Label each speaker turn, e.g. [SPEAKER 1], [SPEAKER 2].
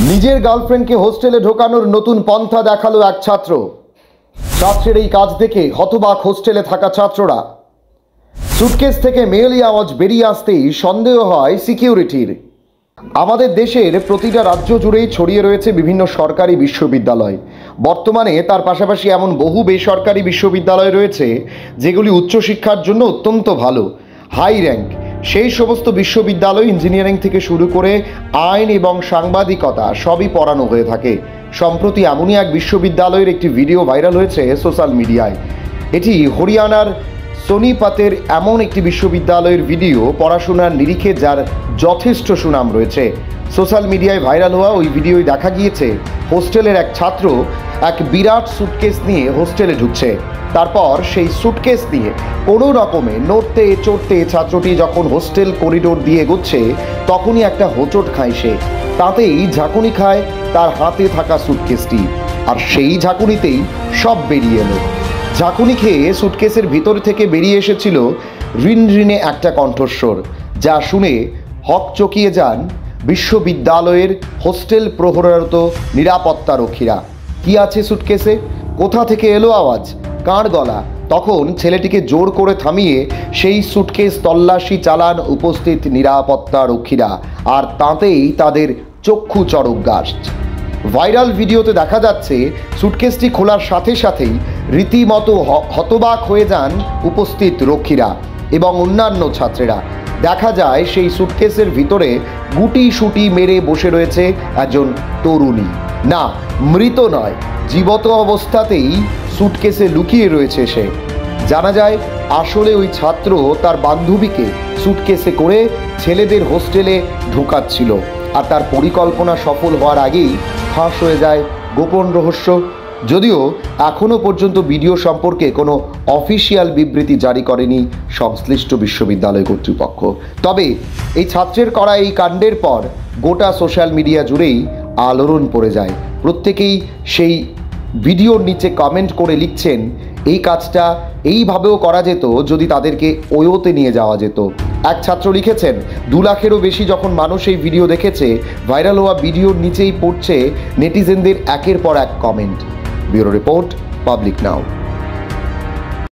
[SPEAKER 1] নিজের গার্লফ্রেন্ডকে হোস্টেলে ঢোকানোর নতুন পন্থা দেখালো এক ছাত্র। ছাত্রের এই কাজ দেখে হতবাক হোস্টেলে থাকা ছাত্ররা। সুটকেস থেকে মেয়েলি আওয়াজ বেরিয়ে আসতেই সন্দেহ হয় সিকিউরিটির। আমাদের দেশের প্রতিটা রাজ্য জুড়েই ছড়িয়ে রয়েছে বিভিন্ন সরকারি বিশ্ববিদ্যালয়। বর্তমানে তার পাশাপাশি এমন বহু বেসরকারি বিশ্ববিদ্যালয় রয়েছে যেগুলি উচ্চশিক্ষার জন্য অত্যন্ত ভালো, হাই র্যাঙ্ক। সেই সমস্ত বিশ্ববিদ্যালয় ইঞ্জিনিয়ারিং থেকে শুরু করে আইন এবং সাংবাদিকতা সবই পড়ানো হয়ে থাকে। সম্প্রতি এমনই এক বিশ্ববিদ্যালয়ের একটি ভিডিও ভাইরাল হয়েছে সোশ্যাল মিডিয়ায়। এটি হরিয়ানার সোনিপতের এমন একটি বিশ্ববিদ্যালয়ের ভিডিও, পড়াশোনার নিরিখে যার যথেষ্ট সুনাম রয়েছে। সোশ্যাল মিডিয়ায় ভাইরাল হওয়া ওই ভিডিওয় দেখা গিয়েছে হোস্টেলের এক ছাত্র এক বিরাট সুটকেস নিয়ে হোস্টেলে ঢুকছে। তারপর সেই সুটকেস নিয়ে কোনো রকমে নড়তে চড়তে ছাত্রটি যখন হোস্টেল করিডোর দিয়ে এগোচ্ছে তখনই একটা হোঁচট খায় সে। তাতেই ঝাঁকুনি খায় তার হাতে থাকা সুটকেসটি, আর সেই ঝাঁকুনিতেই সব বেরিয়ে এলো। ঝাঁকুনি খেয়ে সুটকেসের ভিতর থেকে বেরিয়ে এসেছিল ঋণ ঋণে একটা কণ্ঠস্বর, যা শুনে হকচকিয়ে যান বিশ্ববিদ্যালয়ের হোস্টেল প্রহররত নিরাপত্তারক্ষীরা। কি আছে সুটকেসে? কোথা থেকে এলো আওয়াজ? কার গলা? তখন ছেলেটিকে জোর করে থামিয়ে সেই সুটকেস তল্লাশি চালান উপস্থিত নিরাপত্তারক্ষীরা, আর তাতেই তাদের চক্ষু চড়কগাছ। ভাইরাল ভিডিওতে দেখা যাচ্ছে সুটকেসটি খোলার সাথে সাথেই রীতিমতো হতবাক হয়ে যান উপস্থিত রক্ষীরা এবং অন্যান্য ছাত্রেরা। দেখা যায় সেই সুটকেসের ভিতরে গুটি সুটি মেরে বসে রয়েছে একজন তরুণী। না, মৃত নয়, জীবত অবস্থাতেই সুটকেসে লুকিয়ে রয়েছে সে। জানা যায় আসলে ওই ছাত্র তার বান্ধবীকে সুটকেসে করে ছেলেদের হোস্টেলে ঢোকাচ্ছিল, আর তার পরিকল্পনা সফল হওয়ার আগেই ফাঁস হয়ে যায় গোপন রহস্য। যদিও এখনও পর্যন্ত ভিডিও সম্পর্কে কোনো অফিসিয়াল বিবৃতি জারি করেনি সংশ্লিষ্ট বিশ্ববিদ্যালয় কর্তৃপক্ষ। তবে এই ছাত্রের করা এই কাণ্ডের পর গোটা সোশ্যাল মিডিয়া জুড়েই আলোড়ন পড়ে যায়। প্রত্যেকেই সেই ভিডিওর নিচে কমেন্ট করে লিখছেন এই কাজটা এইভাবেও করা যেত যদি তাদেরকে ওয়োতে নিয়ে যাওয়া যেত। এক ছাত্র লিখেছেন 2 লাখেরও বেশি যখন মানুষ এই ভিডিও দেখেছে, ভাইরাল হওয়া ভিডিওর নিচেই পড়ছে নেটিজেনদের একের পর এক কমেন্ট। ব্যুরো রিপোর্ট, পাবলিক নাও।